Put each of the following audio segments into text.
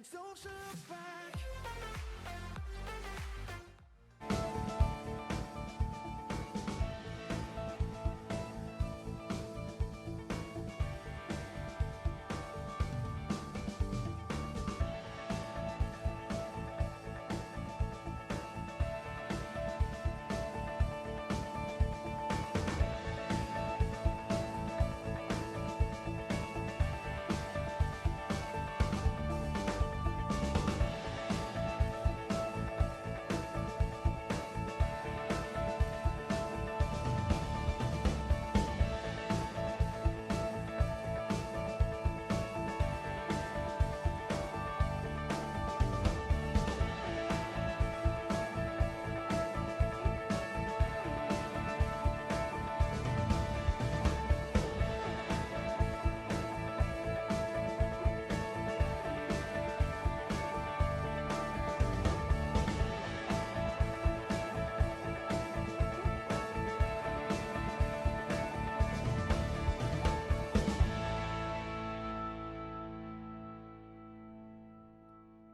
And don't look back.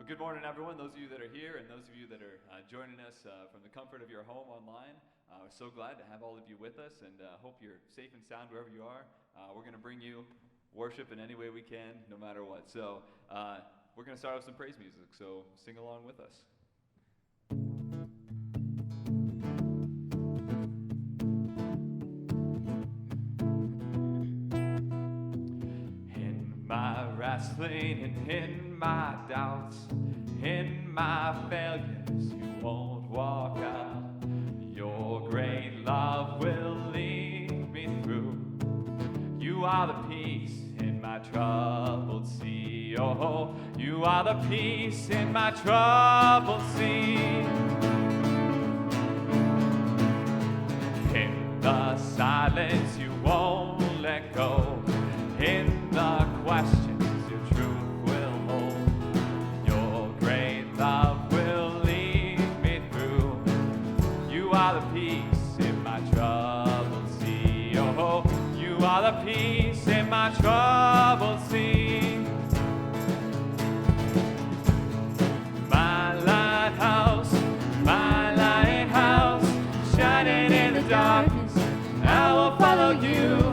Good morning, everyone. Those of you that are here and those of you that are joining us from the comfort of your home online. We're so glad to have all of you with us, and hope you're safe and sound wherever you are. We're going to bring you worship in any way we can, no matter what. So we're going to start with some praise music, so sing along with us. In my wrestling and in my doubts, in my failures, you won't walk out. Your great love will lead me through. You are the peace in my troubled sea. Oh, you are the peace in my troubled sea. In the silence, you won't let go. In the questions, your truth will hold. Your great love will lead me through. You are the peace in my troubled sea. Oh, you are the peace in my troubled sea. My lighthouse, shining in the darkness, I will follow you.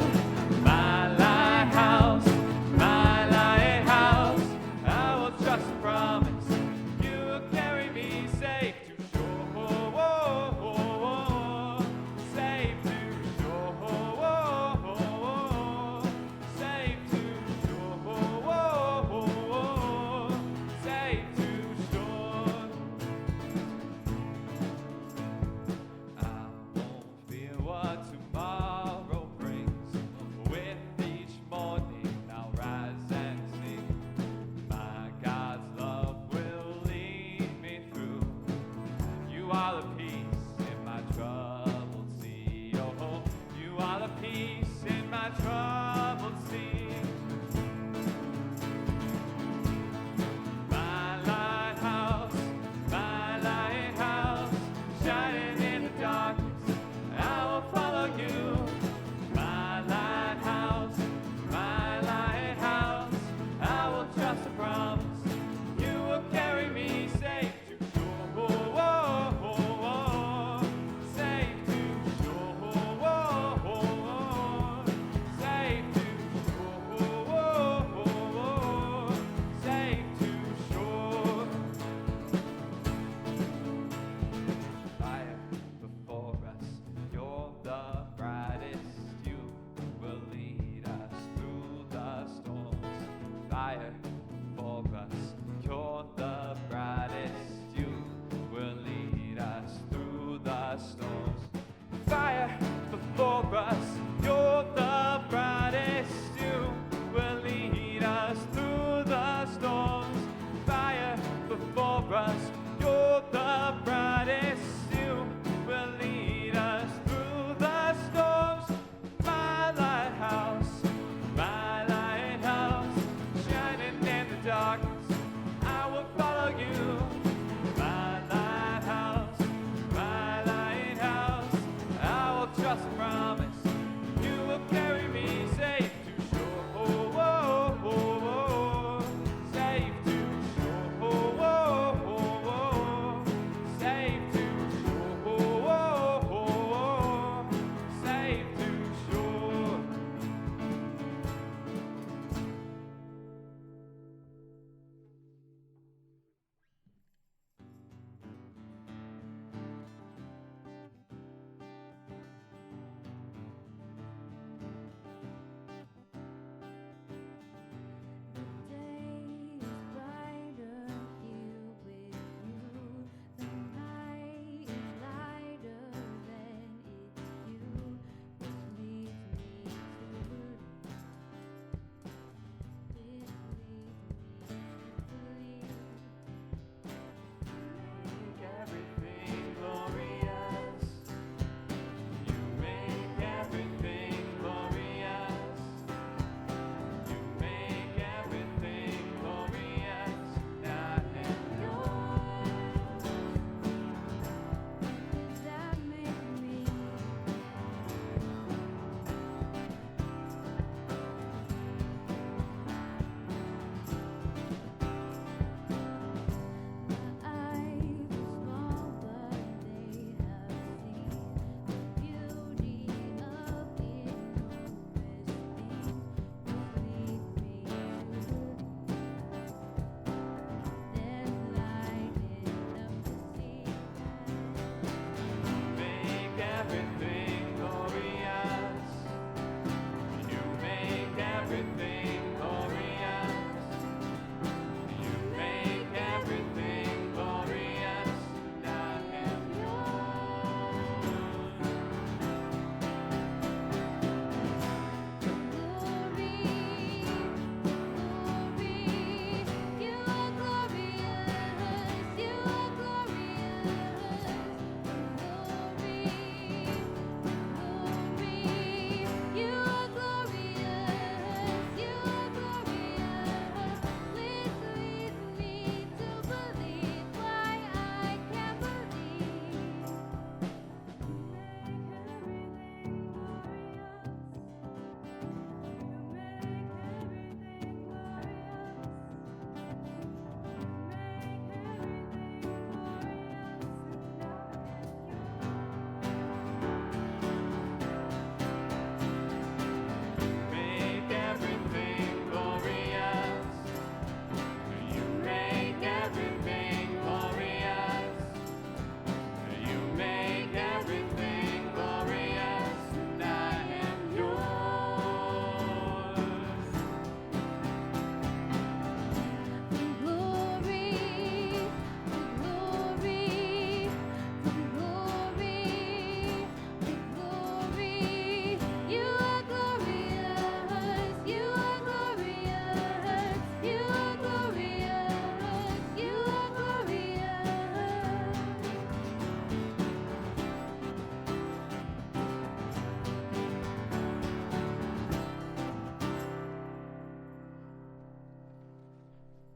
make everything glorious, and I am yours. Make everything glorious. You make everything glorious. You make everything glorious, and I am yours.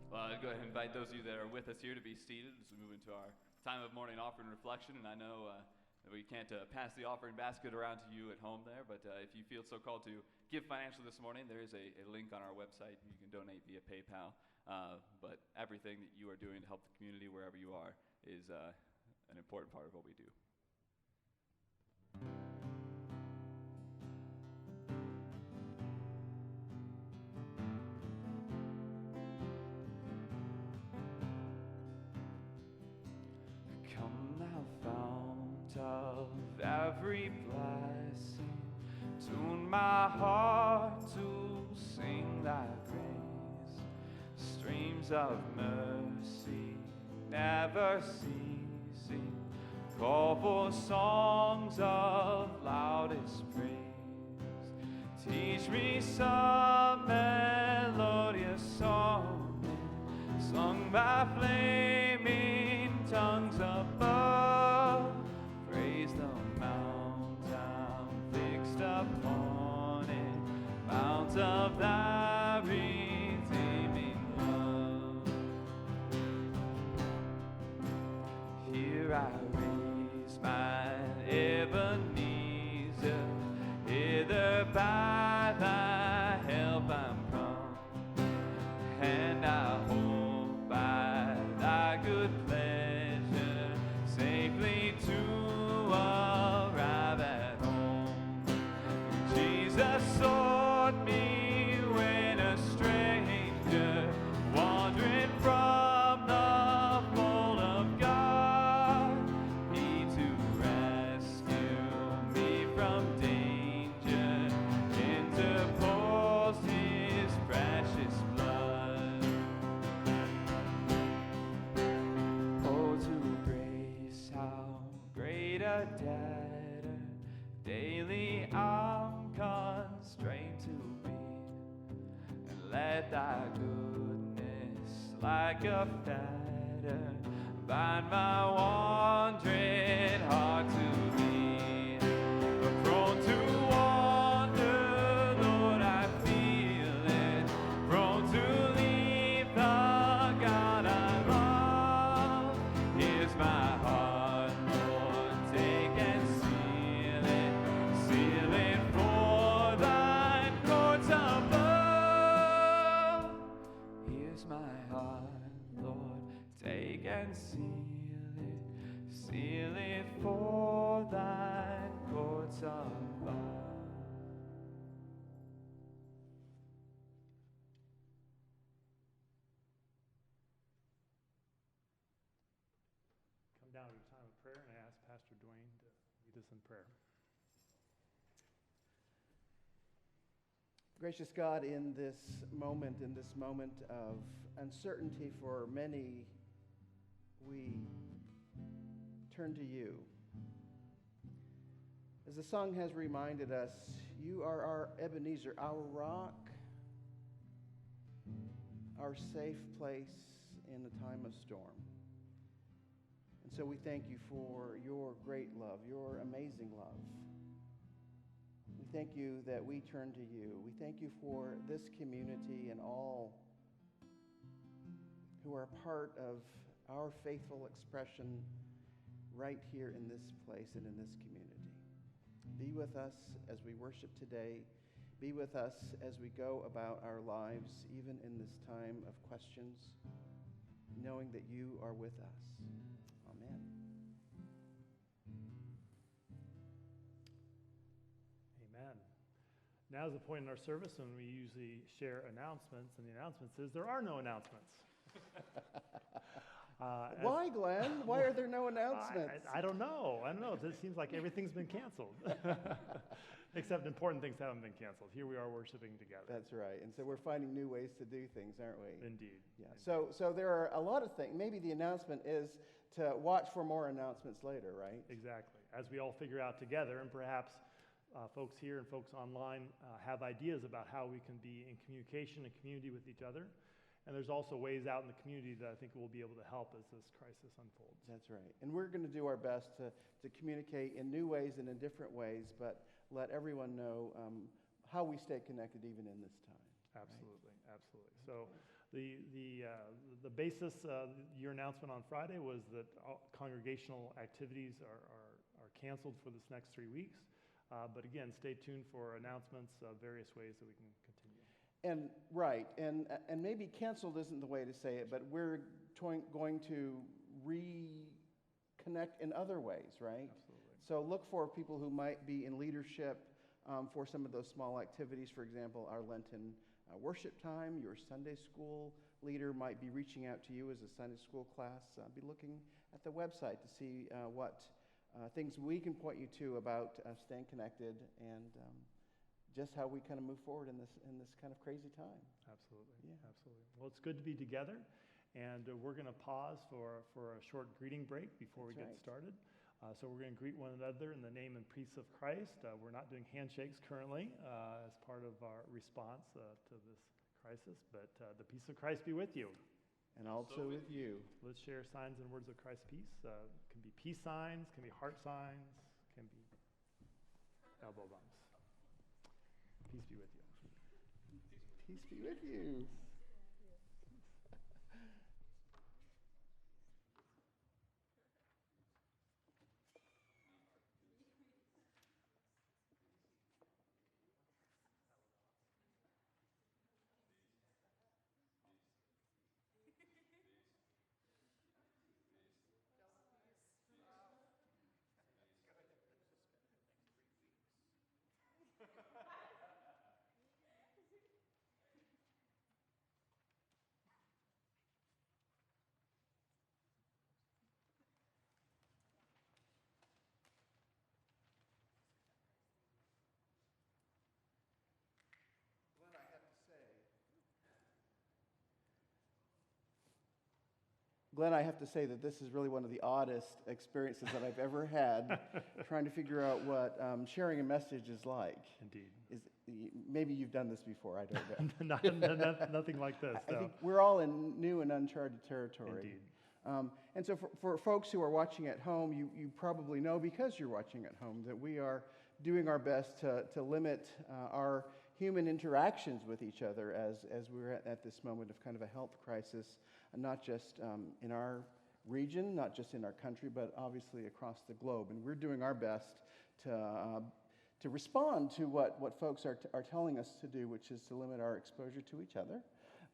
Well, I'd go ahead and invite those of you that are with us here to be seated as we move into our time of morning offering reflection. And I know that we can't pass the offering basket around to you at home there, but if you feel so called to give financially this morning, there is a link on our website. You can donate via PayPal. But everything that you are doing to help the community wherever you are is an important part of what we do. Come thou fount of every blessing, tune my heart to sing thy praise. Streams of mercy never ceasing, call for songs of loudest praise. Teach me some melodious song, sung by flaming tongues above. Praise the mount I'm fixed upon it, mount of thy redeeming love. Here I raise mine Ebenezer, hither by thy help I'm come, and I hope by thy good pleasure safely to arrive at home. Jesus sought me when a stranger, wandering from the fold of God. He to rescue me from danger interposed his precious blood. Oh, to grace, how great a debtor daily I'm constrained to be, and let thy goodness like a fetter bind my wandering heart to thee. Prone to wander, Lord, I feel it, prone to leave the God I love. Here's my heart, Lord, take and seal it for thine courts above. Here's my heart, Lord, take and seal it for thine courts above. Come down to a time of prayer, and I ask Pastor Duane to lead us in prayer. Gracious God, in this moment of uncertainty for many, we turn to you. As the song has reminded us, you are our Ebenezer, our rock, our safe place in a time of storm. And so we thank you for your great love, your amazing love. We thank you that we turn to you. We thank you for this community and all who are part of our faithful expression right here in this place and in this community. Be with us as we worship today. Be with us as we go about our lives, even in this time of questions, knowing that you are with us. Amen. Amen. Now is the point in our service when we usually share announcements, and the announcement is there are no announcements. Why, Glenn? Why are there no announcements? I don't know. It seems like everything's been canceled. Except important things haven't been canceled. Here we are worshiping together. That's right. And so we're finding new ways to do things, aren't we? Indeed. Yeah. Indeed. So there are a lot of things. Maybe the announcement is to watch for more announcements later, right? Exactly. As we all figure out together, and perhaps folks here and folks online have ideas about how we can be in communication and community with each other. And there's also ways out in the community that I think will be able to help as this crisis unfolds. That's right. And we're going to do our best to communicate in new ways and in different ways, but let everyone know how we stay connected even in this time. Absolutely, right? Absolutely. So the basis, your announcement on Friday was that congregational activities are canceled for this next 3 weeks. But again, stay tuned for announcements of various ways that we can continue. And right, and maybe canceled isn't the way to say it, but we're going to reconnect in other ways, right? Absolutely. So look for people who might be in leadership for some of those small activities. For example, our Lenten worship time, your Sunday school leader might be reaching out to you as a Sunday school class. Be looking at the website to see what things we can point you to about staying connected and just how we kind of move forward in this kind of crazy time. Absolutely. Yeah. Absolutely. Well, it's good to be together, and we're going to pause for a short greeting break before we get started. So we're going to greet one another in the name and peace of Christ. We're not doing handshakes currently as part of our response to this crisis, but the peace of Christ be with you. And also with you. Let's share signs and words of Christ's peace. Can be peace signs, can be heart signs, can be elbow bumps. Peace be with you. Peace be with you. Glenn, I have to say that this is really one of the oddest experiences that I've ever had trying to figure out what sharing a message is like. Indeed. Maybe you've done this before, I don't know. Nothing like this. I think we're all in new and uncharted territory. Indeed. And so for folks who are watching at home, you probably know because you're watching at home that we are doing our best to limit our human interactions with each other as we're at this moment of kind of a health crisis, not just in our region, not just in our country, but obviously across the globe. And we're doing our best to respond to what folks are telling us to do, which is to limit our exposure to each other.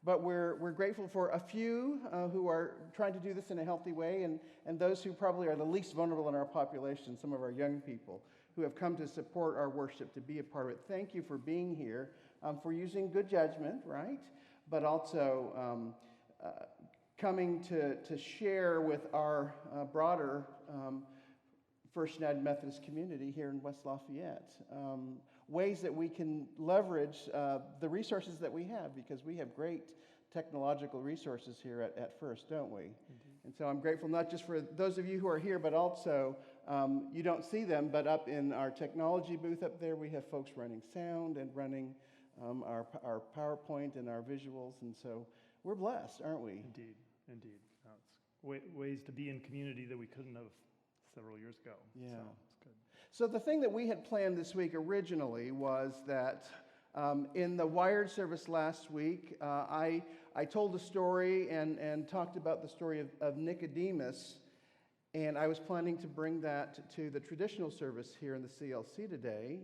But we're grateful for a few who are trying to do this in a healthy way, and those who probably are the least vulnerable in our population, some of our young people, who have come to support our worship, to be a part of it. Thank you for being here, for using good judgment, right? But also coming to share with our broader First United Methodist community here in West Lafayette ways that we can leverage the resources that we have, because we have great technological resources here at First, don't we? And so I'm grateful not just for those of you who are here, but also you don't see them, but up in our technology booth up there, we have folks running sound and running our PowerPoint and our visuals, and so we're blessed, aren't we? Indeed. No, it's ways to be in community that we couldn't have several years ago. Yeah. So it's good. So the thing that we had planned this week originally was that in the Wired service last week, I told a story and talked about the story of Nicodemus, and I was planning to bring that to the traditional service here in the CLC today.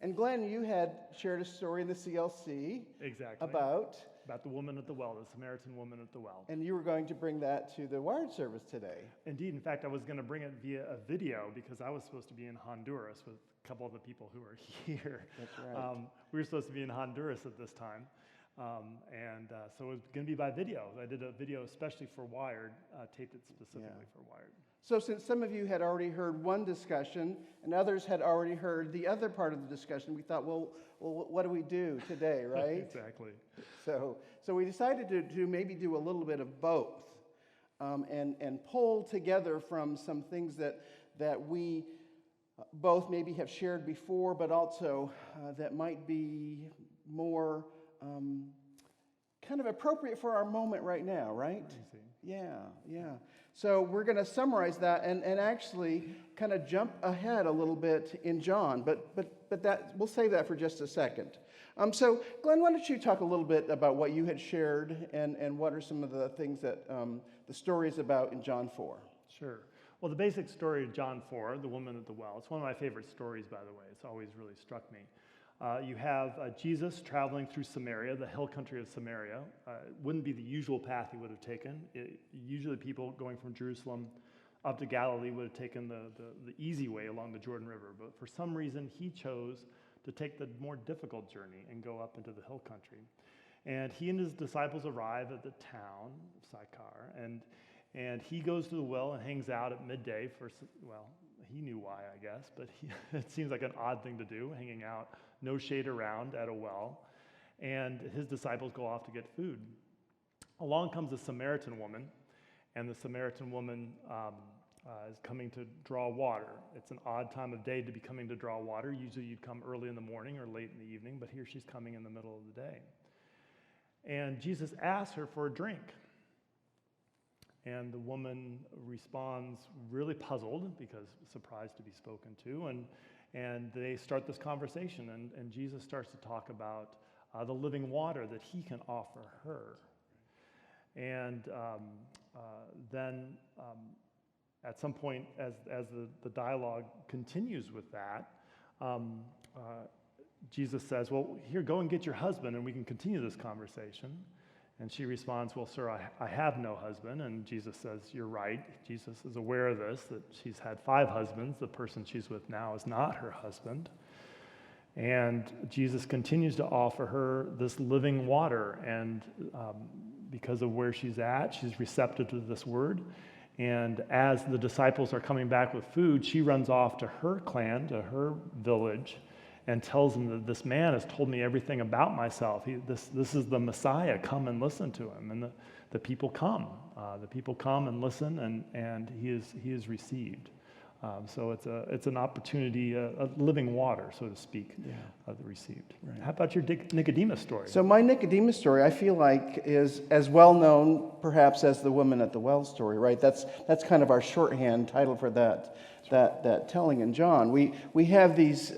And Glenn, you had shared a story in the CLC. Exactly. About the woman at the well, the Samaritan woman at the well. And you were going to bring that to the Wired service today. Indeed. In fact, I was going to bring it via a video because I was supposed to be in Honduras with a couple of the people who are here. That's right. We were supposed to be in Honduras at this time. So it was going to be by video. I did a video especially for Wired, taped it specifically for Wired. So since some of you had already heard one discussion and others had already heard the other part of the discussion, we thought, well, what do we do today, right? Exactly. So we decided to maybe do a little bit of both and pull together from some things that we both maybe have shared before, but also that might be more kind of appropriate for our moment right now, right? Yeah. So we're going to summarize that and actually kind of jump ahead a little bit in John, but that we'll save that for just a second. So Glenn, why don't you talk a little bit about what you had shared and what are some of the things that the story is about in John 4? Sure. Well, the basic story of John 4, the woman at the well, it's one of my favorite stories, by the way. It's always really struck me. You have Jesus traveling through Samaria, the hill country of Samaria. It wouldn't be the usual path he would have taken. Usually people going from Jerusalem up to Galilee would have taken the easy way along the Jordan River. But for some reason, he chose to take the more difficult journey and go up into the hill country. And he and his disciples arrive at the town of Sychar, and he goes to the well and hangs out at midday for, well, he knew why, I guess, but it seems like an odd thing to do, hanging out, no shade around at a well, and his disciples go off to get food. Along comes a Samaritan woman, and the Samaritan woman is coming to draw water. It's an odd time of day to be coming to draw water. Usually you'd come early in the morning or late in the evening, but here she's coming in the middle of the day. And Jesus asks her for a drink. And the woman responds really puzzled because surprised to be spoken to. And they start this conversation. And Jesus starts to talk about the living water that he can offer her. And then at some point, as the dialogue continues with that, Jesus says, well, here, go and get your husband and we can continue this conversation. And she responds, well, sir, I have no husband. And Jesus says, you're right. Jesus is aware of this, that she's had 5 husbands. The person she's with now is not her husband. And Jesus continues to offer her this living water. And because of where she's at, she's receptive to this word. And as the disciples are coming back with food, she runs off to her clan, to her village, and tells them that this man has told me everything about myself. This is the Messiah. Come and listen to him. And the people come. The people come and listen, and he is received. So it's an opportunity, a living water, so to speak, received. Right. How about your Nicodemus story? So my Nicodemus story, I feel like, is as well known, perhaps, as the woman at the well story. Right? That's kind of our shorthand title for that telling in John. We have these.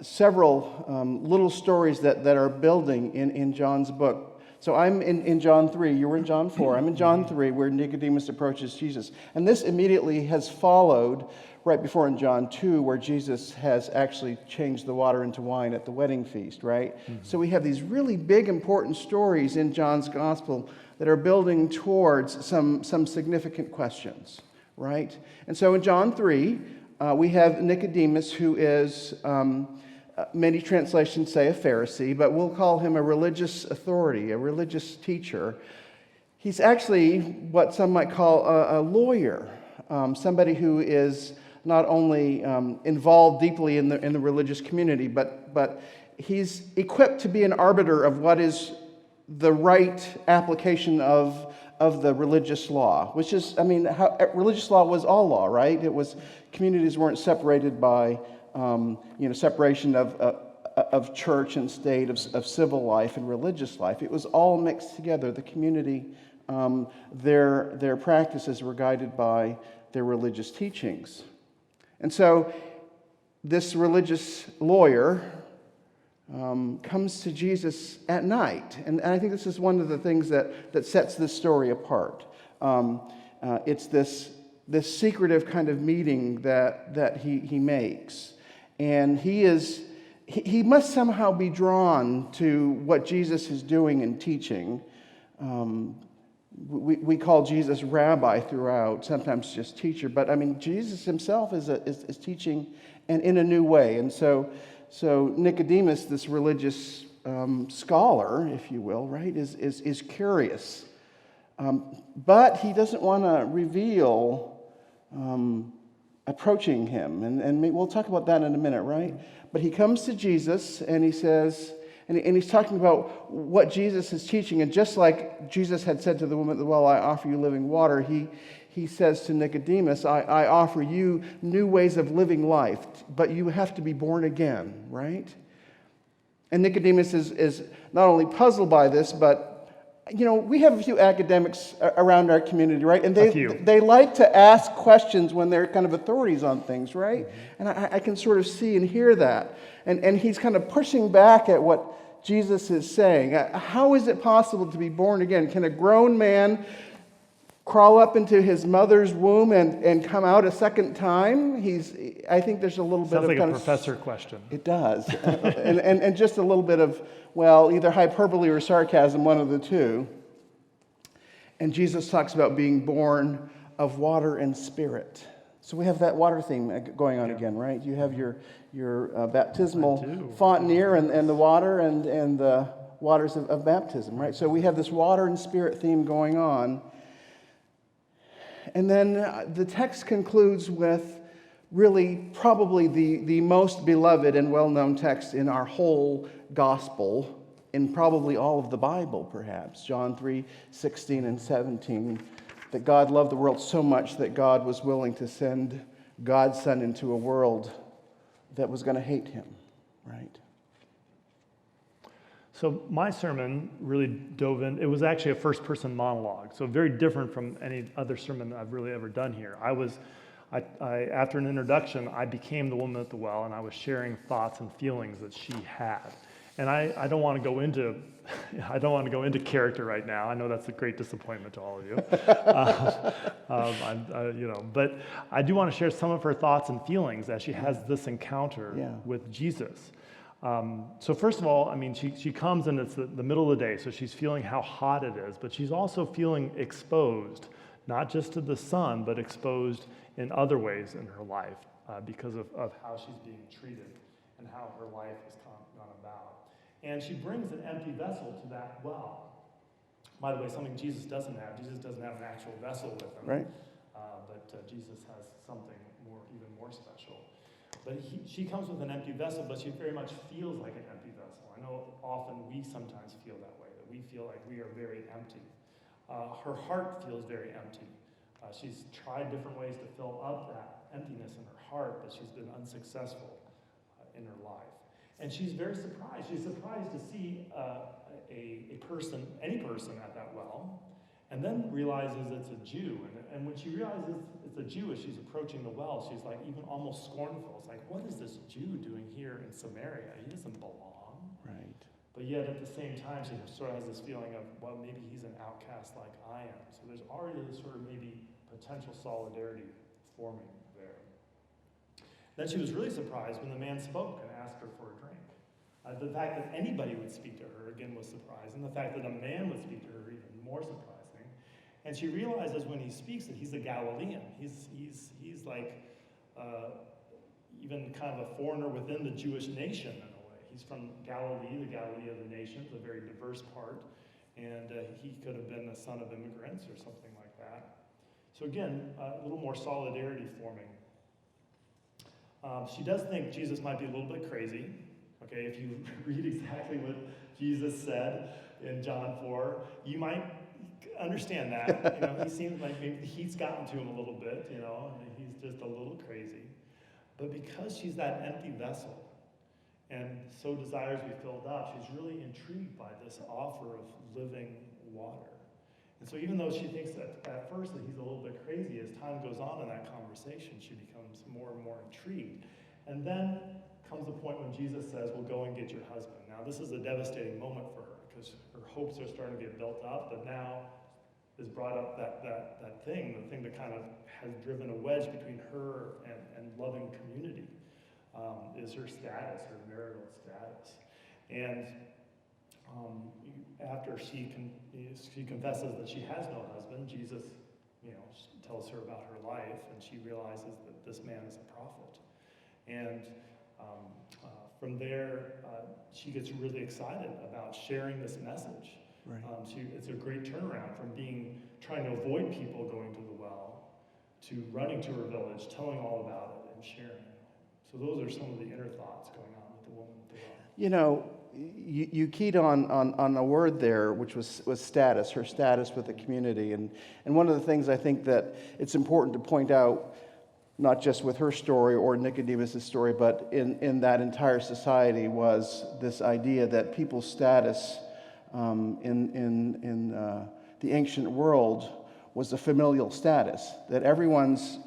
Several little stories that are building in John's book. So I'm in John 3. You were in John 4. I'm in John 3 where Nicodemus approaches Jesus. And this immediately has followed right before in John 2 where Jesus has actually changed the water into wine at the wedding feast, right? Mm-hmm. So we have these really big, important stories in John's gospel that are building towards some significant questions, right? And so in John 3, we have Nicodemus, who is, many translations say a Pharisee, but we'll call him a religious authority, a religious teacher. He's actually what some might call a lawyer, somebody who is not only involved deeply in the religious community, but he's equipped to be an arbiter of what is the right application of the religious law, which is, religious law was all law, right? It was, communities weren't separated by, separation of church and state, of civil life and religious life. It was all mixed together. The community, their practices were guided by their religious teachings. And so this religious lawyer comes to Jesus at night. And I think this is one of the things that sets this story apart. It's this secretive kind of meeting that he makes. And he must somehow be drawn to what Jesus is doing and teaching. We call Jesus rabbi throughout, sometimes just teacher. But Jesus himself is teaching and in a new way. And so Nicodemus, this religious scholar, if you will, right, is curious. But he doesn't want to reveal approaching him. And we'll talk about that in a minute, right? But he comes to Jesus and he says, and he's talking about what Jesus is teaching. And just like Jesus had said to the woman at the well, I offer you living water, he says to Nicodemus, I offer you new ways of living life, but you have to be born again, right? And Nicodemus is not only puzzled by this, but, we have a few academics around our community, right? And they like to ask questions when they're kind of authorities on things, right? Mm-hmm. And I can sort of see and hear that. And he's kind of pushing back at what Jesus is saying. How is it possible to be born again? Can a grown man crawl up into his mother's womb and come out a second time? I think there's a little bit of... Sounds like kind a professor question. It does. and just a little bit of, either hyperbole or sarcasm, one of the two. And Jesus talks about being born of water and spirit. So we have that water theme going on again, right? You have your baptismal fontaine and the water and the waters of baptism, right? So we have this water and spirit theme going on. And then the text concludes with really probably the most beloved and well-known text in our whole gospel, in probably all of the Bible, perhaps. John 3:16 and 17, that God loved the world so much that God was willing to send God's Son into a world that was going to hate him, right? So my sermon really dove in. It was actually a first-person monologue, so very different from any other sermon I've really ever done here. After an introduction, I became the woman at the well, and I was sharing thoughts and feelings that she had. And I don't want to go into character right now. I know that's a great disappointment to all of you. But I do want to share some of her thoughts and feelings as she has this encounter with Jesus. So first of all, she comes and it's the middle of the day, so she's feeling how hot it is, but she's also feeling exposed, not just to the sun, but exposed in other ways in her life because of how she's being treated and how her life has gone about. And she brings an empty vessel to that well. By the way, something Jesus doesn't have. Jesus doesn't have an actual vessel with him. Right. But Jesus has something even more special. But she comes with an empty vessel, but she very much feels like an empty vessel. I know often we sometimes feel that way, that we feel like we are very empty. Her heart feels very empty. She's tried different ways to fill up that emptiness in her heart, but she's been unsuccessful in her life. And she's very surprised. She's surprised to see any person at that well, and then realizes it's a Jew. And when she realizes it's a Jew as she's approaching the well, she's like even almost scornful. It's like, what is this Jew doing here in Samaria? He doesn't belong. Right. But yet at the same time, she sort of has this feeling of, well, maybe he's an outcast like I am. So there's already this sort of maybe potential solidarity forming there. Then she was really surprised when the man spoke and asked her for a drink. The fact that anybody would speak to her, again, was surprising. The fact that a man would speak to her, even more surprising. And she realizes when he speaks that he's a Galilean. He's like even kind of a foreigner within the Jewish nation in a way. He's from Galilee, the Galilee of the nations, a very diverse part. And he could have been a son of immigrants or something like that. So again, a little more solidarity forming She does think Jesus might be a little bit crazy. Okay, if you read exactly what Jesus said in John 4, you might understand that. He seems like maybe the heat's gotten to him a little bit, and he's just a little crazy. But because she's that empty vessel and so desires to be filled up, she's really intrigued by this offer of living water. And so even though she thinks that at first that he's a little bit crazy, as time goes on in that conversation, she becomes more and more intrigued. And then comes the point when Jesus says, well, go and get your husband. Now, this is a devastating moment for her because her hopes are starting to get built up, but now is brought up that thing, the thing that kind of has driven a wedge between her and loving community, is her status, her marital status. And after she confesses that she has no husband, Jesus, tells her about her life, and she realizes that this man is a prophet. And from there, she gets really excited about sharing this message. Right. It's a great turnaround from trying to avoid people going to the well to running to her village, telling all about it, and sharing. So those are some of the inner thoughts going on with the woman at the well. You keyed on a word there, which was status, her status with the community. And one of the things I think that it's important to point out, not just with her story or Nicodemus' story, but in that entire society, was this idea that people's status in the ancient world was a familial status, that everyone's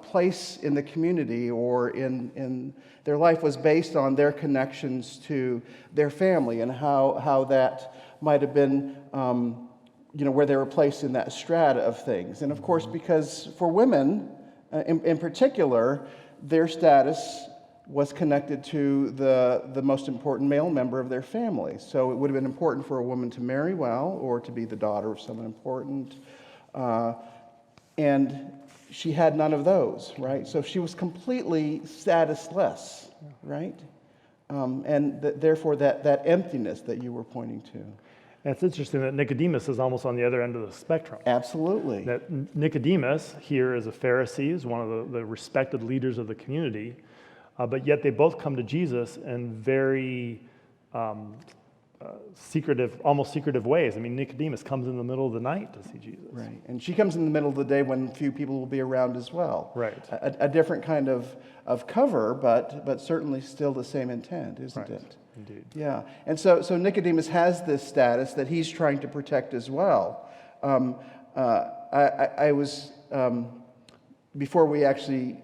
place in the community or in their life was based on their connections to their family and how that might have been, where they were placed in that strata of things. And of course, because for women in particular, their status was connected to the most important male member of their family. So it would have been important for a woman to marry well or to be the daughter of someone important. And she had none of those, right? So she was completely statusless, right? And therefore that emptiness that you were pointing to. And it's interesting that Nicodemus is almost on the other end of the spectrum. Absolutely. That Nicodemus here is a Pharisee, is one of the respected leaders of the community, but yet they both come to Jesus in very almost secretive ways. I mean, Nicodemus comes in the middle of the night to see Jesus. Right, and she comes in the middle of the day when few people will be around as well. Right. A different kind of cover, but certainly still the same intent, isn't it? Indeed. Yeah, and so Nicodemus has this status that he's trying to protect as well. I was, before we actually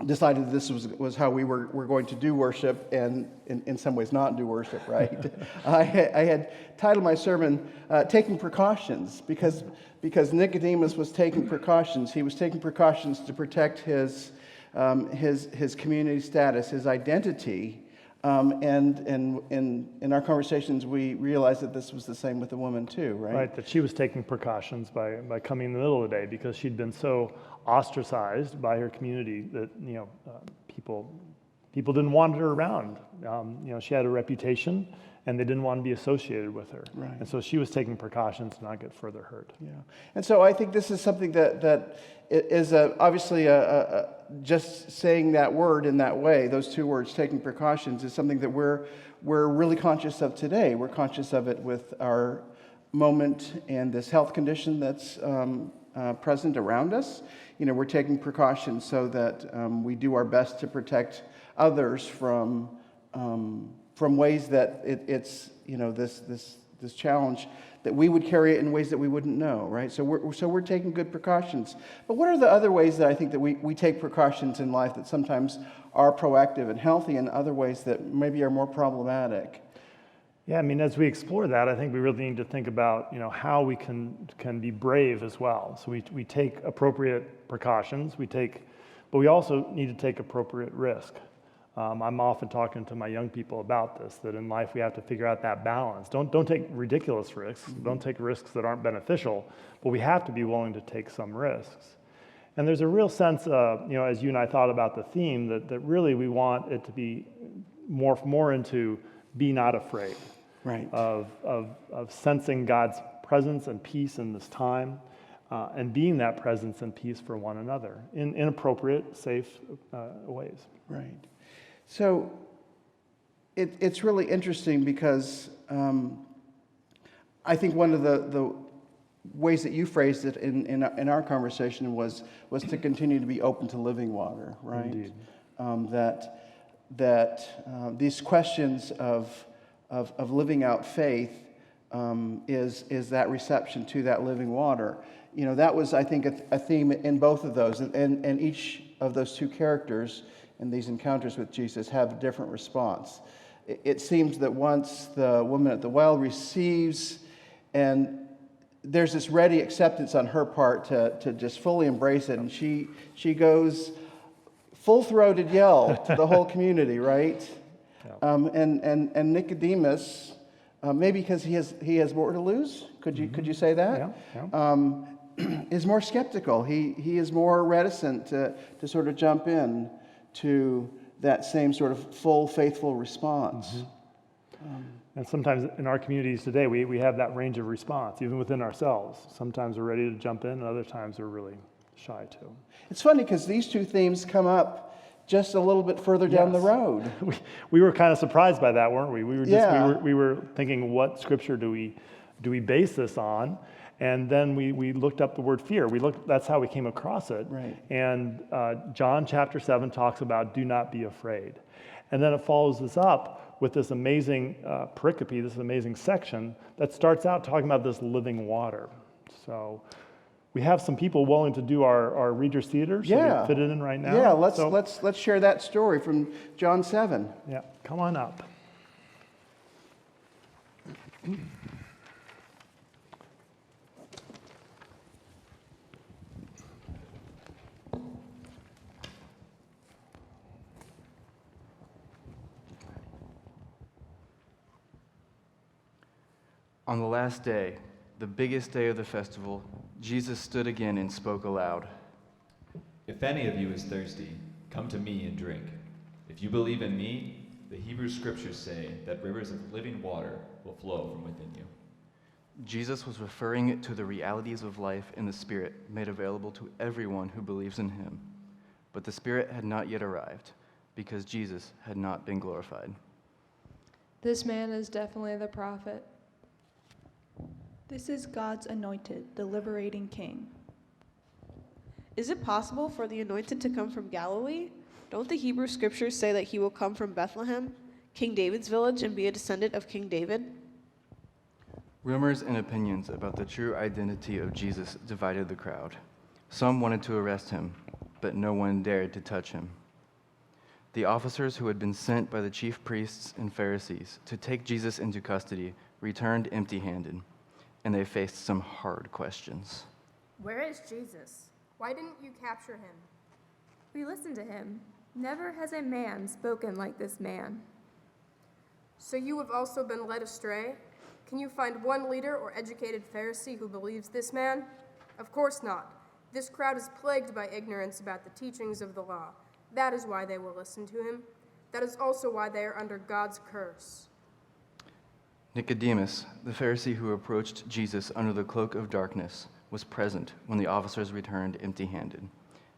decided this was how we were going to do worship, and in some ways not do worship, right? I had titled my sermon, Taking Precautions, because Nicodemus was taking precautions. He was taking precautions to protect his community status, his identity, and in our conversations we realized that this was the same with the woman too, right? Right, that she was taking precautions by coming in the middle of the day because she'd been so ostracized by her community that people didn't want her around. She had a reputation, and they didn't want to be associated with her. Right. And so she was taking precautions to not get further hurt. Yeah, and so I think this is something that is obviously just saying that word in that way, those two words, taking precautions, is something that we're really conscious of today. We're conscious of it with our moment and this health condition that's present around us. We're taking precautions so that we do our best to protect others from ways that it's this challenge, that we would carry it in ways that we wouldn't know, right? So we're taking good precautions. But what are the other ways that I think that we take precautions in life that sometimes are proactive and healthy, and other ways that maybe are more problematic? Yeah, I mean, as we explore that, I think we really need to think about, how we can be brave as well. So we take appropriate precautions, but we also need to take appropriate risk. I'm often talking to my young people about this, that in life we have to figure out that balance. Don't take ridiculous risks. Mm-hmm. Don't take risks that aren't beneficial, but we have to be willing to take some risks. And there's a real sense, as you and I thought about the theme, that really we want it to be more into be not afraid. Right. Of sensing God's presence and peace in this time, and being that presence and peace for one another in appropriate, safe ways. Right. So it's really interesting because I think one of the ways that you phrased it in our conversation was to continue to be open to living water, right? Indeed. That these questions of living out faith is that reception to that living water. You know, that was, I think, a theme in both of those, and each of those two characters in these encounters with Jesus have a different response. It seems that once the woman at the well receives, and there's this ready acceptance on her part to just fully embrace it, and she goes full-throated yell to the whole community, right? Yeah. And Nicodemus, maybe because he has more to lose, could you say that? Yeah. Is more skeptical. He is more reticent to sort of jump in to that same sort of full, faithful response. And sometimes in our communities today, we have that range of response, even within ourselves. Sometimes we're ready to jump in, and other times we're really shy too. It's funny because these two themes come up just a little bit further down the road. We were kind of surprised by that, weren't we? We were thinking, what scripture do we base this on? And then we looked up the word fear. That's how we came across it. Right. And John chapter 7 talks about do not be afraid. And then it follows this up with this amazing pericope, this amazing section that starts out talking about this living water. So we have some people willing to do our Reader's Theater, so we fit it in right now. Yeah, let's share that story from John 7. Yeah, come on up. On the last day, the biggest day of the festival, Jesus stood again and spoke aloud. If any of you is thirsty, come to me and drink. If you believe in me, the Hebrew scriptures say that rivers of living water will flow from within you. Jesus was referring to the realities of life in the Spirit made available to everyone who believes in him. But the Spirit had not yet arrived because Jesus had not been glorified. This man is definitely the prophet. This is God's anointed, the liberating king. Is it possible for the anointed to come from Galilee? Don't the Hebrew scriptures say that he will come from Bethlehem, King David's village, and be a descendant of King David? Rumors and opinions about the true identity of Jesus divided the crowd. Some wanted to arrest him, but no one dared to touch him. The officers who had been sent by the chief priests and Pharisees to take Jesus into custody returned empty-handed, and they faced some hard questions. Where is Jesus? Why didn't you capture him? We listened to him. Never has a man spoken like this man. So you have also been led astray? Can you find one leader or educated Pharisee who believes this man? Of course not. This crowd is plagued by ignorance about the teachings of the law. That is why they will listen to him. That is also why they are under God's curse. Nicodemus, the Pharisee who approached Jesus under the cloak of darkness, was present when the officers returned empty-handed.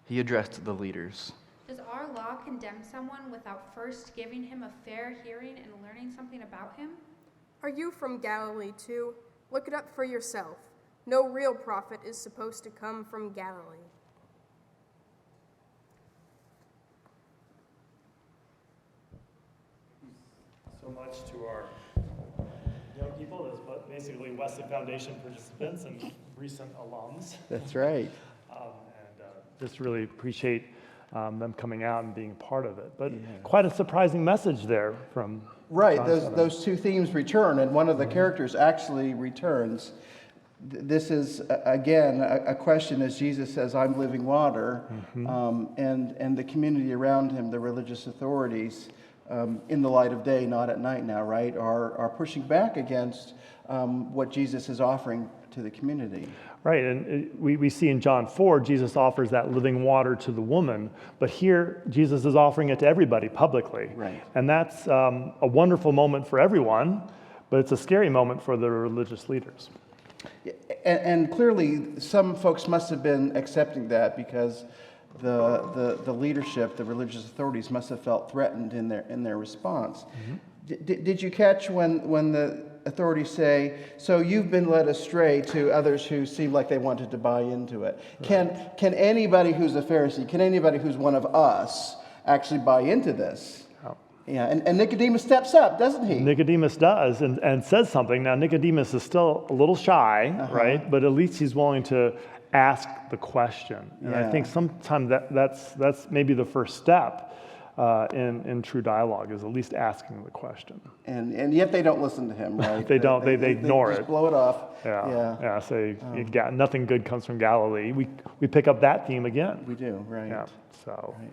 He addressed the leaders. Does our law condemn someone without first giving him a fair hearing and learning something about him? Are you from Galilee too? Look it up for yourself. No real prophet is supposed to come from Galilee. So much to our young people, as basically Wesley Foundation participants and recent alums. That's right. Just really appreciate them coming out and being a part of it. But quite a surprising message there from Right, John those two themes return, and one of the characters actually returns. This is, again, a question as Jesus says, I'm living water, and the community around him, the religious authorities, in the light of day, not at night now, right, are pushing back against what Jesus is offering to the community. Right, and we see in John 4, Jesus offers that living water to the woman, but here Jesus is offering it to everybody publicly. Right. And that's a wonderful moment for everyone, but it's a scary moment for the religious leaders. And clearly, some folks must have been accepting that because the leadership, the religious authorities, must have felt threatened in their response. Did you catch when the authorities say, "So you've been led astray," to others who seemed like they wanted to buy into it? Right. Can anybody who's a Pharisee, can anybody who's one of us actually buy into this? Yeah, and Nicodemus steps up, doesn't he? Nicodemus does, and says something. Now, Nicodemus is still a little shy, right? But at least he's willing to ask the question. And I think sometimes that's maybe the first step in true dialogue, is at least asking the question. And yet they don't listen to him, right? They don't. They ignore it. Just blow it off. Yeah. Say, nothing good comes from Galilee. We pick up that theme again. We do, right? Yeah. So. Right.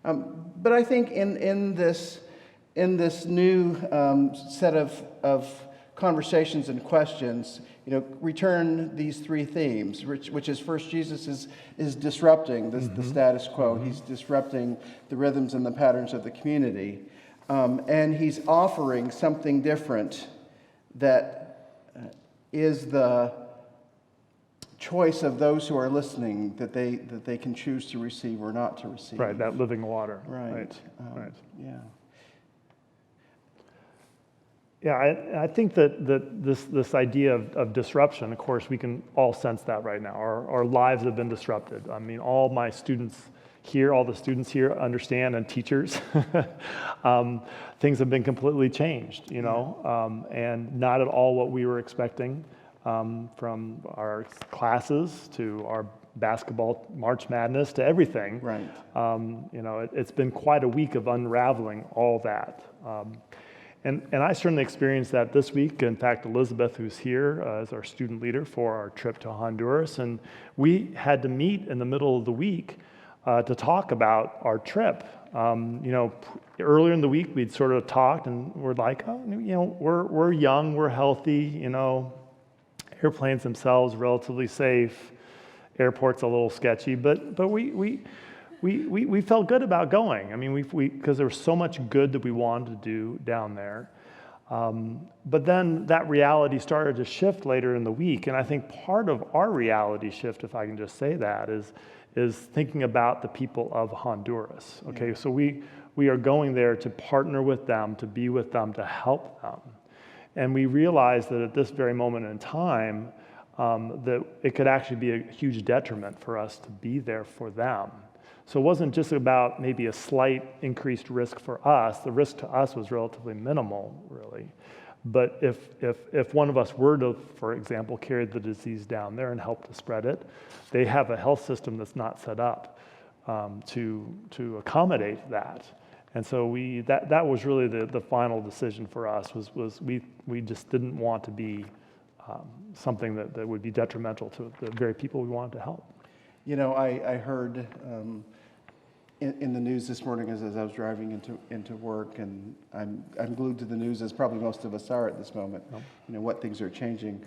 But I think in this new set of conversations and questions, return these three themes, which is first, Jesus is disrupting the status quo. He's disrupting the rhythms and the patterns of the community, and he's offering something different that is the choice of those who are listening, that they can choose to receive or not to receive. Right, that living water. Right. Right. Yeah. Yeah, I think that this idea of disruption, of course, we can all sense that right now. Our lives have been disrupted. I mean, all the students here understand, and teachers, things have been completely changed, and not at all what we were expecting. From our classes to our basketball March Madness to everything. Right. It's been quite a week of unraveling all that. And I certainly experienced that this week. In fact, Elizabeth, who's here as our student leader for our trip to Honduras, and we had to meet in the middle of the week to talk about our trip. Earlier in the week, we'd sort of talked, and we're like, we're young, we're healthy, airplanes themselves relatively safe, airports a little sketchy, but we felt good about going. I mean, because there was so much good that we wanted to do down there. But then that reality started to shift later in the week, and I think part of our reality shift, if I can just say that, is thinking about the people of Honduras. Okay, so we are going there to partner with them, to be with them, to help them. And we realized that at this very moment in time, that it could actually be a huge detriment for us to be there for them. So it wasn't just about maybe a slight increased risk for us. The risk to us was relatively minimal, really. But if one of us were to, for example, carry the disease down there and help to spread it, they have a health system that's not set up to accommodate that. And so that was really the final decision for us, was we just didn't want to be something that would be detrimental to the very people we wanted to help. I heard in the news this morning as I was driving into work, and I'm glued to the news, as probably most of us are at this moment, what things are changing.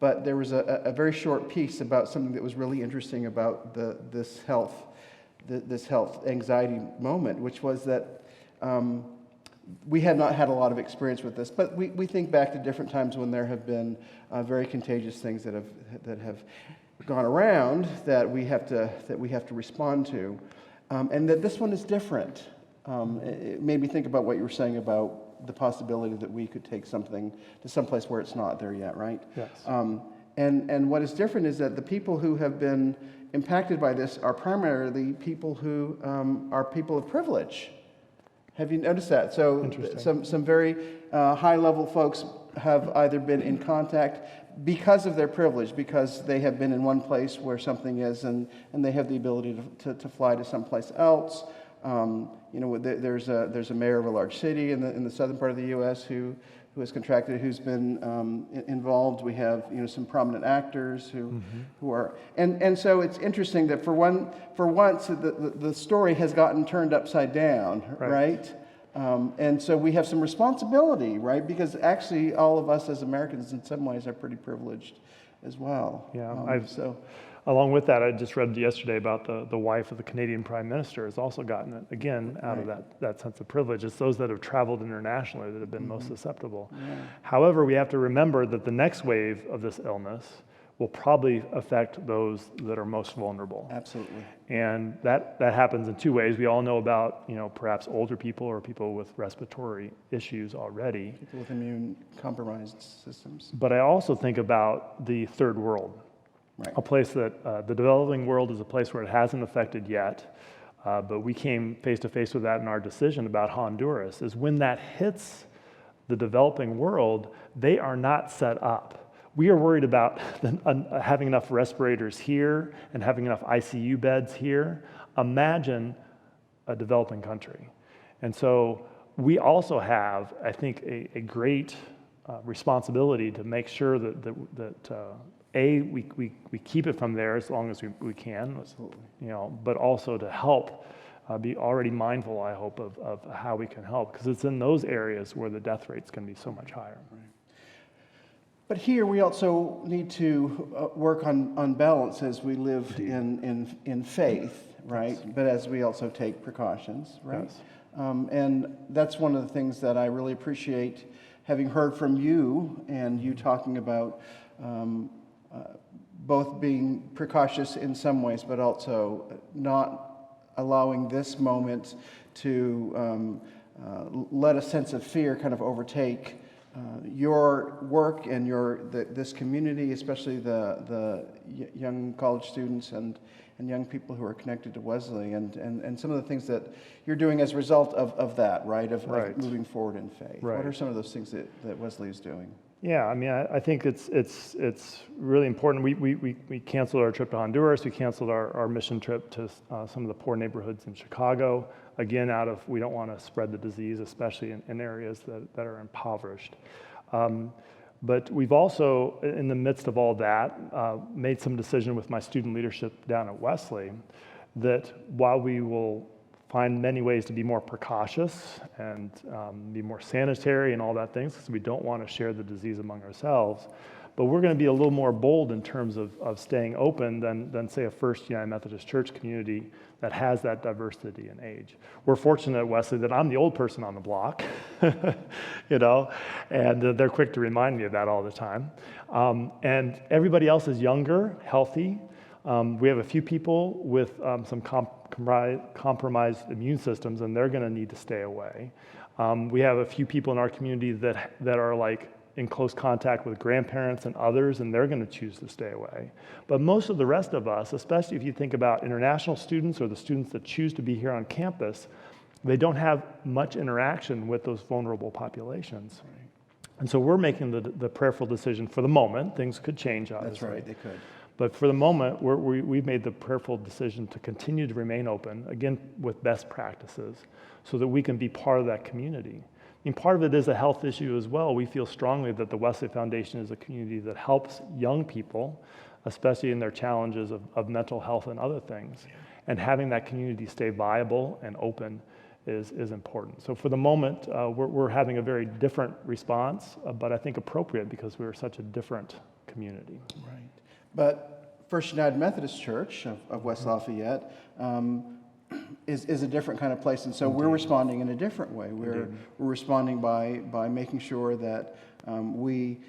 But there was a very short piece about something that was really interesting about this health anxiety moment, which was that we had not had a lot of experience with this, but we think back to different times when there have been very contagious things that have gone around that we have to respond to, and that this one is different. It made me think about what you were saying about the possibility that we could take something to someplace where it's not there yet, right? Yes. And what is different is that the people who have been impacted by this are primarily people who are people of privilege. Have you noticed that? So some very high-level folks have either been in contact because of their privilege, because they have been in one place where something is, and they have the ability to fly to someplace else. There's a mayor of a large city in the southern part of the U.S. who has contracted, who's been involved. We have some prominent actors who are, and so it's interesting that for once the story has gotten turned upside down, right? And so we have some responsibility, right? Because actually all of us as Americans in some ways are pretty privileged as well. Yeah, so. Along with that, I just read yesterday about the wife of the Canadian Prime Minister has also gotten it, again, out of that sense of privilege. It's those that have traveled internationally that have been most susceptible. Yeah. However, we have to remember that the next wave of this illness will probably affect those that are most vulnerable. Absolutely. And that happens in two ways. We all know about, perhaps older people or people with respiratory issues already. People with immune-compromised systems. But I also think about the third world. Right. A place that the developing world is a place where it hasn't affected yet, but we came face to face with that in our decision about Honduras, is when that hits the developing world, they are not set up. We are worried about having enough respirators here and having enough ICU beds here. Imagine a developing country. And so we also have, I think, a great responsibility to make sure that we keep it from there as long as we can. Absolutely. But also to help be already mindful, I hope, of how we can help, because it's in those areas where the death rate's going to be so much higher. Right. But here we also need to work on balance as we live in faith, right? Yes. But as we also take precautions, right? Yes. And that's one of the things that I really appreciate, having heard from you and you talking about both being precautious in some ways, but also not allowing this moment to let a sense of fear kind of overtake your work and this community, especially the young college students and young people who are connected to Wesley, and some of the things that you're doing as a result of that, right? Of moving forward in faith. Right. What are some of those things that Wesley is doing? Yeah, I mean, I think it's really important. We canceled our trip to Honduras. We canceled our mission trip to some of the poor neighborhoods in Chicago. Again, we don't want to spread the disease, especially in areas that are impoverished. But we've also, in the midst of all that, made some decision with my student leadership down at Wesley that while we will find many ways to be more precautious and be more sanitary and all that things, because we don't want to share the disease among ourselves. But we're going to be a little more bold in terms of staying open than say, a First United Methodist Church community that has that diversity in age. We're fortunate at Wesley that I'm the old person on the block, and they're quick to remind me of that all the time. And everybody else is younger, healthy. We have a few people with some compromised immune systems, and they're going to need to stay away. We have a few people in our community that are like in close contact with grandparents and others, and they're going to choose to stay away. But most of the rest of us, especially if you think about international students or the students that choose to be here on campus, they don't have much interaction with those vulnerable populations. Right. And so we're making the prayerful decision for the moment. Things could change, obviously. That's right, they could. But for the moment, we've made the prayerful decision to continue to remain open, again, with best practices, so that we can be part of that community. I mean, part of it is a health issue as well. We feel strongly that the Wesley Foundation is a community that helps young people, especially in their challenges of mental health and other things. Yeah. And having that community stay viable and open is important. So for the moment, we're having a very different response, but I think appropriate because we're such a different community. Right. But First United Methodist Church of West Lafayette is a different kind of place, and so Indeed. We're responding in a different way. We're responding by making sure that we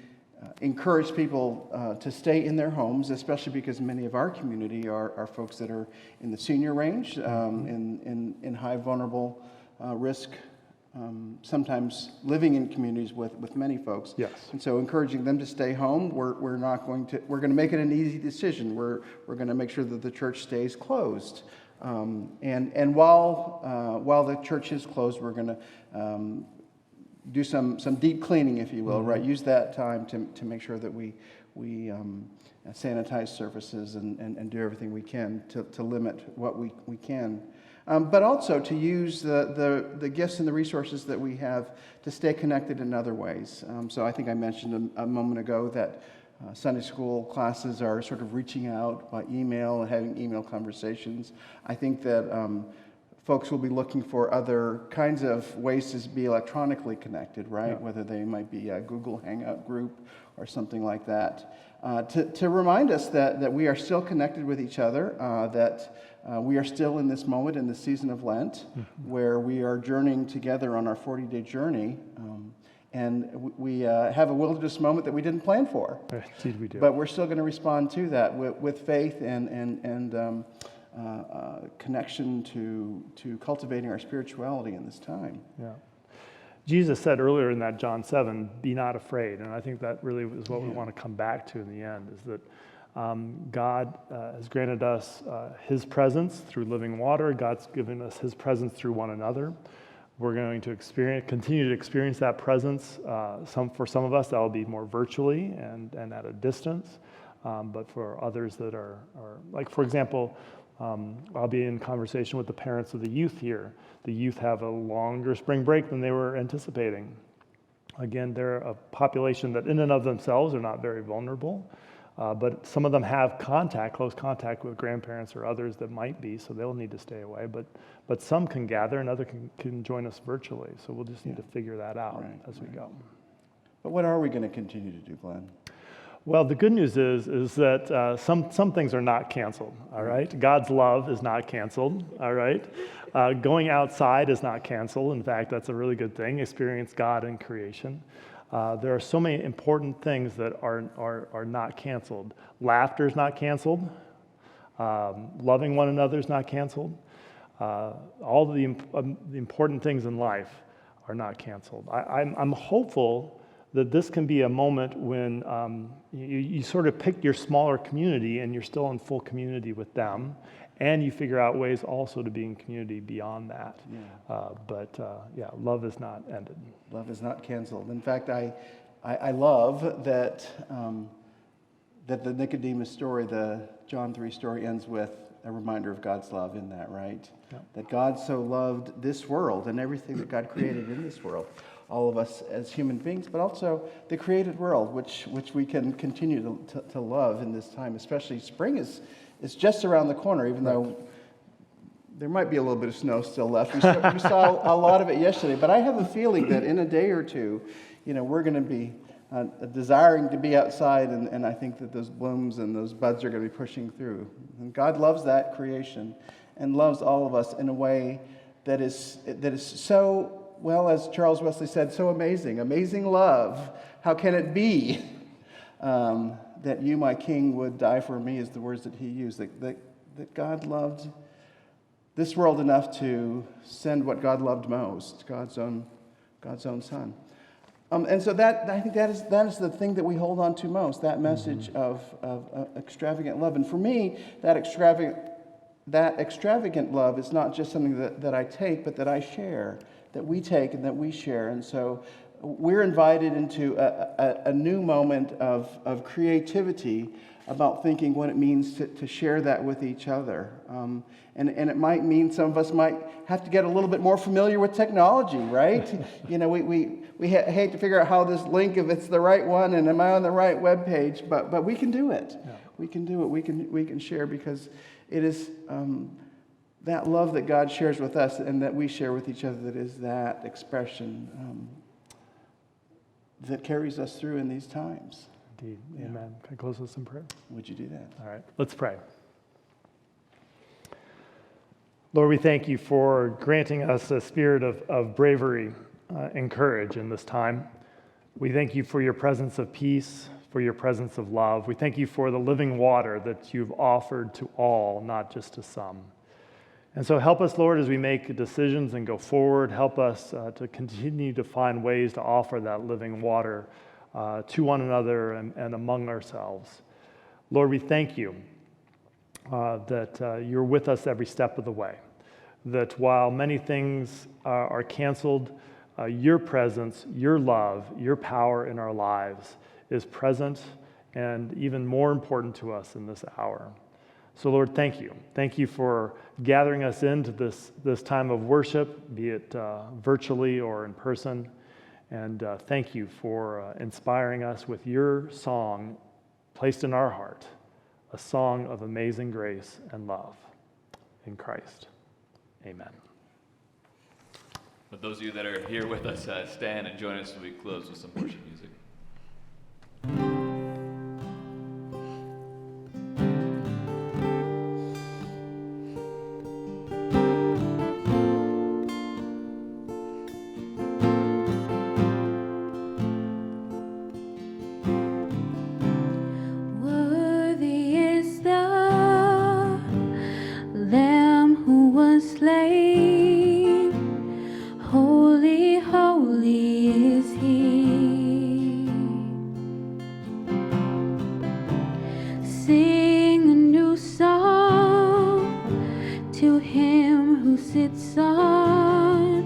encourage people to stay in their homes, especially because many of our community are folks that are in the senior range, in high vulnerable risk, sometimes living in communities with many folks. Yes. And so encouraging them to stay home, we're going to make it an easy decision. We're going to make sure that the church stays closed. And while the church is closed, we're going to do some deep cleaning, if you will, right? Use that time to make sure that we sanitize surfaces and do everything we can to limit what we can. But also to use the gifts and the resources that we have to stay connected in other ways. So I think I mentioned a moment ago that Sunday school classes are sort of reaching out by email and having email conversations. I think that folks will be looking for other kinds of ways to be electronically connected, right? Yeah. Whether they might be a Google Hangout group or something like that. to remind us that we are still connected with each other, that we are still in this moment in the season of Lent, where we are journeying together on our 40-day journey. And we have a wilderness moment that we didn't plan for. Indeed we do. But we're still going to respond to that with faith and connection to cultivating our spirituality in this time. Yeah. Jesus said earlier in that John 7, be not afraid. And I think that really is what we want to come back to in the end, is that God has granted us his presence through living water. God's given us his presence through one another. We're going to continue to experience that presence. For some of us, that will be more virtually and at a distance. But for others that are like, for example, I'll be in conversation with the parents of the youth here. The youth have a longer spring break than they were anticipating. Again, they're a population that in and of themselves are not very vulnerable. But some of them have close contact with grandparents or others that might be, so they'll need to stay away. But some can gather and others can join us virtually. So we'll just need to figure that out as we go. But what are we going to continue to do, Glenn? Well, the good news is that some things are not canceled, all right? God's love is not canceled, all right? Going outside is not canceled. In fact, that's a really good thing. Experience God in creation. There are so many important things that are not canceled. Laughter is not canceled. Loving one another is not canceled. All the important things in life are not canceled. I'm hopeful that this can be a moment when you sort of pick your smaller community and you're still in full community with them, and you figure out ways also to be in community beyond that. Yeah. Love is not ended. Love is not canceled. In fact, I love that that the Nicodemus story, the John 3 story, ends with a reminder of God's love in that, right? Yeah. That God so loved this world and everything that God created in this world, all of us as human beings, but also the created world, which we can continue to love in this time. Especially spring is just around the corner, even though there might be a little bit of snow still left. We saw a lot of it yesterday, but I have a feeling that in a day or two, we're going to be desiring to be outside, and I think that those blooms and those buds are going to be pushing through. And God loves that creation and loves all of us in a way that is so, well, as Charles Wesley said, so amazing. Amazing love. How can it be that you, my King, would die for me, is the words that he used. That God loved this world enough to send what God loved most, God's own Son. And so I think that is the thing that we hold on to most, that message of extravagant love. And for me, that extravagant love is not just something that I take, but that I share, that we take and that we share. And so we're invited into a new moment of creativity about thinking what it means to share that with each other. And it might mean some of us might have to get a little bit more familiar with technology, right? We hate to figure out how this link, if it's the right one, and am I on the right web page? But we can do it. Yeah. We can do it. We can share, because it is that love that God shares with us and that we share with each other that is that expression that carries us through in these times. Indeed. Yeah. Amen. Can I close with some prayer? Would you do that? All right. Let's pray. Lord, we thank you for granting us a spirit of bravery and courage in this time. We thank you for your presence of peace, for your presence of love. We thank you for the living water that you've offered to all, not just to some. And so help us, Lord, as we make decisions and go forward. Help us to continue to find ways to offer that living water to one another and among ourselves. Lord, we thank you that you're with us every step of the way, that while many things are canceled, your presence, your love, your power in our lives is present and even more important to us in this hour. So Lord, thank you. Thank you for gathering us into this time of worship, be it virtually or in person. And thank you for inspiring us with your song placed in our heart, a song of amazing grace and love in Christ. Amen. For those of you that are here with us, stand and join us as we close with some worship music. sits on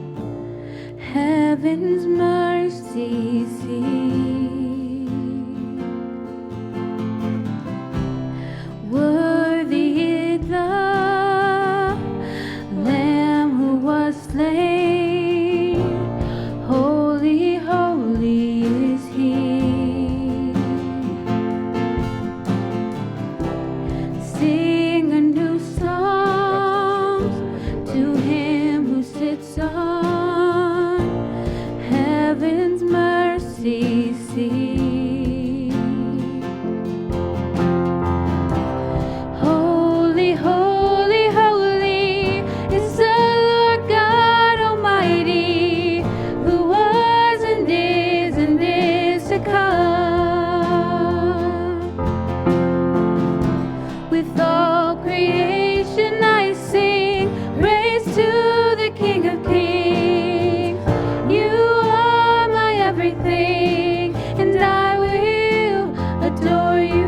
heaven's mercy seat. Worthy is the Lamb who was slain. Holy, holy is He. Sing a new song to Him who sits on heaven's mercy seat. Holy, holy, holy is the Lord God Almighty, who was and is to come. With all creation I sing praise to the King of Kings. You are my everything, and I will adore you.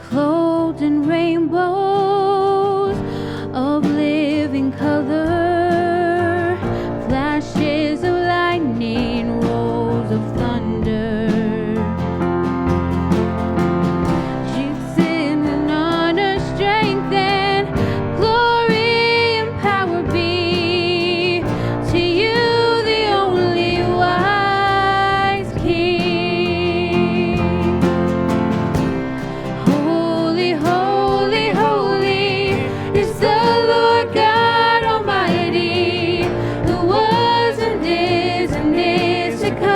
Clothed in rainbows of living color, flashes of lightning, rolls of thunder. Strength and honor, strength and glory and power be to you, the only wise King. Holy, holy, holy is the Lord God Almighty, who was and is to come.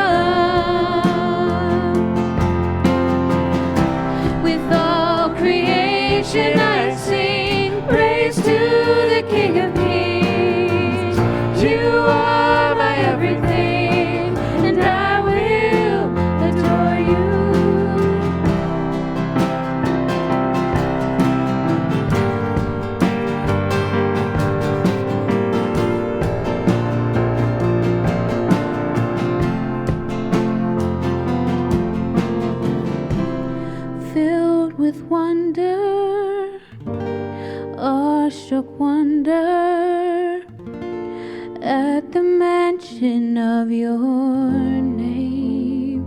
With all creation I sing praise to the King of Kings. You are my everything, and I will adore you. Filled with wonder, awestruck wonder at the mention of your name.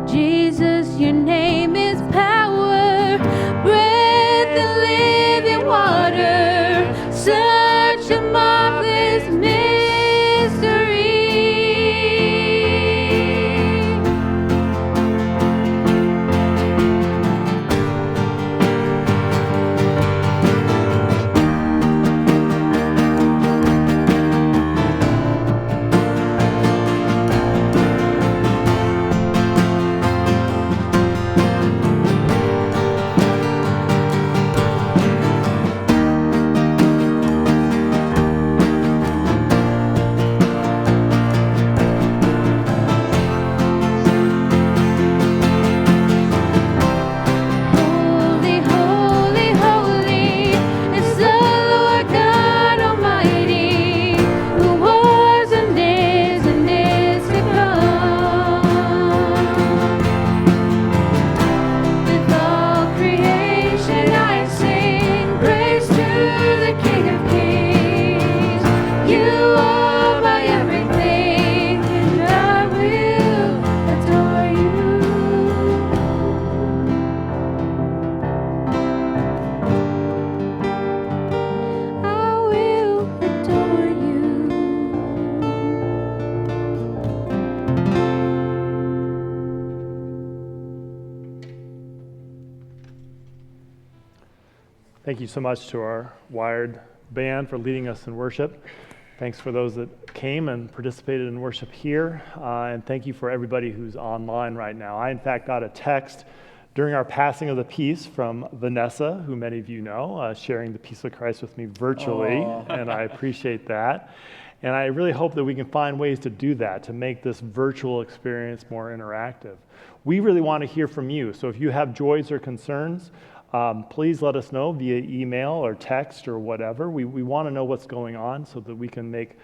Jesus, your name is power, breath and living water, such a marvelous mystery. Holy, holy, holy is the Lord God Almighty, who was and is to come. With all creation I sing praise to the King of Kings. You are my everything, and I will adore you. I will adore you. Thank you so much to our Wired band for leading us in worship. Thanks for those that came and participated in worship here. And thank you for everybody who's online right now. I, in fact, got a text during our passing of the peace from Vanessa, who many of you know, sharing the peace of Christ with me virtually, and I appreciate that. And I really hope that we can find ways to do that, to make this virtual experience more interactive. We really want to hear from you. So if you have joys or concerns, please let us know via email or text or whatever. We want to know what's going on so that we can make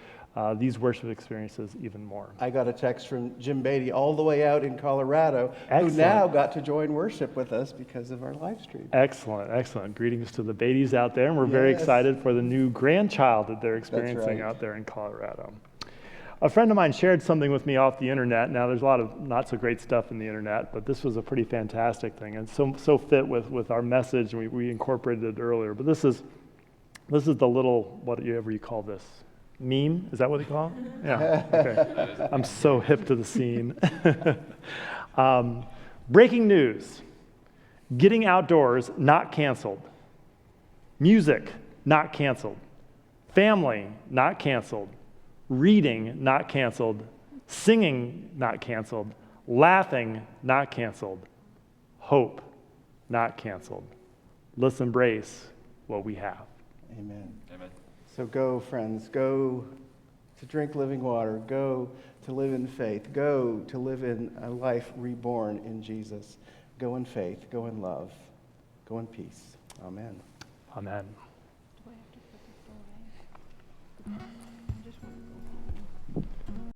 these worship experiences even more. I got a text from Jim Beatty all the way out in Colorado, Excellent. who now got to join worship with us because of our live stream. Excellent, excellent. Greetings to the Beatties out there, and we're very excited for the new grandchild that they're experiencing out there in Colorado. A friend of mine shared something with me off the internet. Now, there's a lot of not so great stuff in the internet, but this was a pretty fantastic thing, and so fit with our message, and we incorporated it earlier. But this is the little, whatever you call this, meme? Is that what they call it? Yeah, okay. I'm so hip to the scene. Breaking news. Getting outdoors, not canceled. Music, not canceled. Family, not canceled. Reading, not canceled. Singing, not canceled. Laughing, not canceled. Hope, not canceled. Let's embrace what we have. Amen. Amen. So go, friends, go to drink living water, go to live in faith, go to live in a life reborn in Jesus. Go in faith, go in love, go in peace. Amen. Amen.